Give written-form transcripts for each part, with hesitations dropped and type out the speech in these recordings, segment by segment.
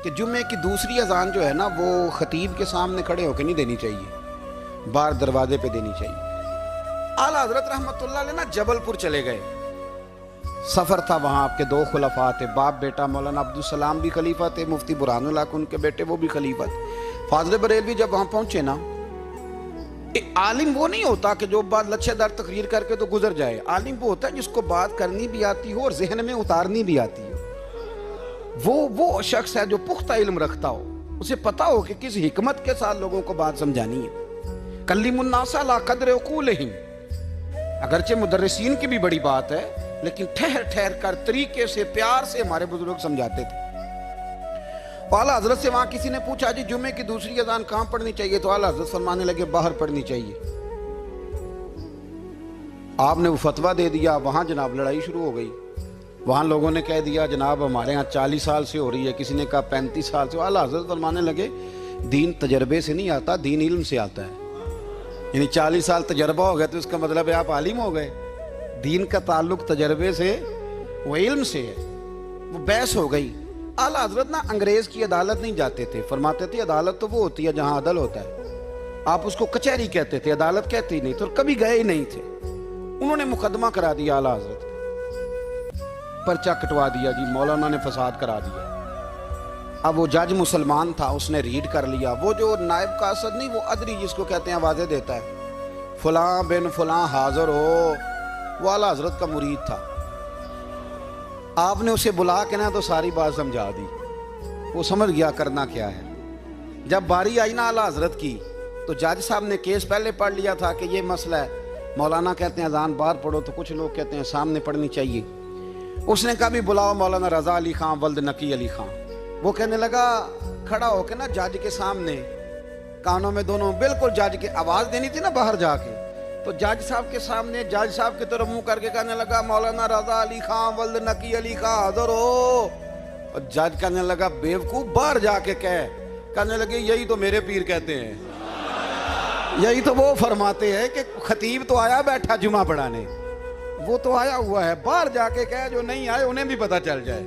कि जुम्मे की दूसरी अजान जो है ना वो खतीब के सामने खड़े होकर नहीं देनी चाहिए, बाहर दरवाजे पे देनी चाहिए। आला हजरत रहमतुल्लाह अलैह ना जबलपुर चले गए, सफर था वहाँ, आपके दो खुलफा थे, बाप बेटा, मौलाना अब्दुल सलाम भी खलीफा थे, मुफ्ती बुरहानुल हक उनके बेटे वो भी खलीफा थे। फाज़िल बरेलवी जब वहाँ पहुँचे ना, आलिम वो नहीं होता कि जो बात लच्छेदार तकरीर करके तो गुजर जाए। आलिम वो होता है जिसको बात करनी भी आती हो और जहन में उतारनी भी आती हो। वो शख्स है जो पुख्ता इल्म रखता हो, उसे पता हो कि किस हिकमत के साथ लोगों को बात समझानी है। कल्लिमुन्नासा ला क़द्र उक़ूलिहिम, अगरचे मुदर्रिसीन की भी बड़ी बात है, लेकिन ठहर ठहर कर तरीके से प्यार से हमारे बुजुर्ग समझाते थे। आला हजरत से वहां किसी ने पूछा जी जुम्मे की दूसरी अजान कहां पढ़नी चाहिए, तो आला हजरत फरमाने लगे बाहर पढ़नी चाहिए। आपने वो फतवा दे दिया, वहां जनाब लड़ाई शुरू हो गई। वहां लोगों ने कह दिया जनाब हमारे यहाँ 40 साल से हो रही है, किसी ने कहा 35 साल से। आला हजरत फरमाने लगे दीन तजर्बे से नहीं आता, दीन इल्म से आता है। यानी 40 साल तजर्बा हो गया तो इसका मतलब है आप आलिम हो गए। दीन का ताल्लुक तजर्बे से, वो इल्म से है। वो बहस हो गई। आला हजरत ना अंग्रेज की अदालत नहीं जाते थे, फरमाते थे अदालत तो वो होती है जहां अदल होता है, आप उसको कचहरी कहते थे, अदालत कहते ही नहीं, तो कभी गए ही नहीं थे। उन्होंने मुकदमा करा दिया, आला हजरत पर्चा कटवा दिया जी, मौलाना ने फसाद करा दिया। अब वो जज मुसलमान था, उसने रीड कर लिया। वो जो नायब कासद नहीं, वो अदरी जिसको कहते हैं आवाजें देता है, फलां बिन फलां हाजिर हो, वो आला हजरत का मुरीद था। आपने उसे बुला के ना तो सारी बात समझा दी, वो समझ गया करना क्या है। जब बारी आई ना आला हजरत की, तो जज साहब ने केस पहले पढ़ लिया था कि ये मसला है। मौलाना कहते हैं अजान बाहर पढ़ो, तो कुछ लोग कहते हैं सामने पढ़नी चाहिए। उसने कहा भी बुलाओ मौलाना रजा अली खां वल्द नकी अली खां। वो कहने लगा खड़ा होकर ना जज के सामने, कानों में दोनों बिल्कुल जज के आवाज देनी थी ना बाहर जाके, तो जज साहब के सामने जज साहब की तरफ मुंह करके कहने लगा मौलाना रजा अली खां वल्द नकी अली खां हाजिर हो। और जज कहने लगा बेवकूफ बाहर जाके कह। कहने लगे यही तो मेरे पीर कहते हैं, यही तो वो फरमाते हैं कि खतीब तो आया बैठा जुमा पढ़ाने, वो तो आया हुआ है, बाहर जाके कह जो नहीं आए उन्हें भी पता चल जाए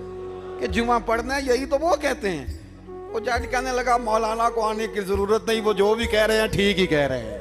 कि जुमा पढ़ना है, यही तो वो कहते हैं। वो जज कहने लगा मौलाना को आने की जरूरत नहीं, वो जो भी कह रहे हैं ठीक ही कह रहे हैं।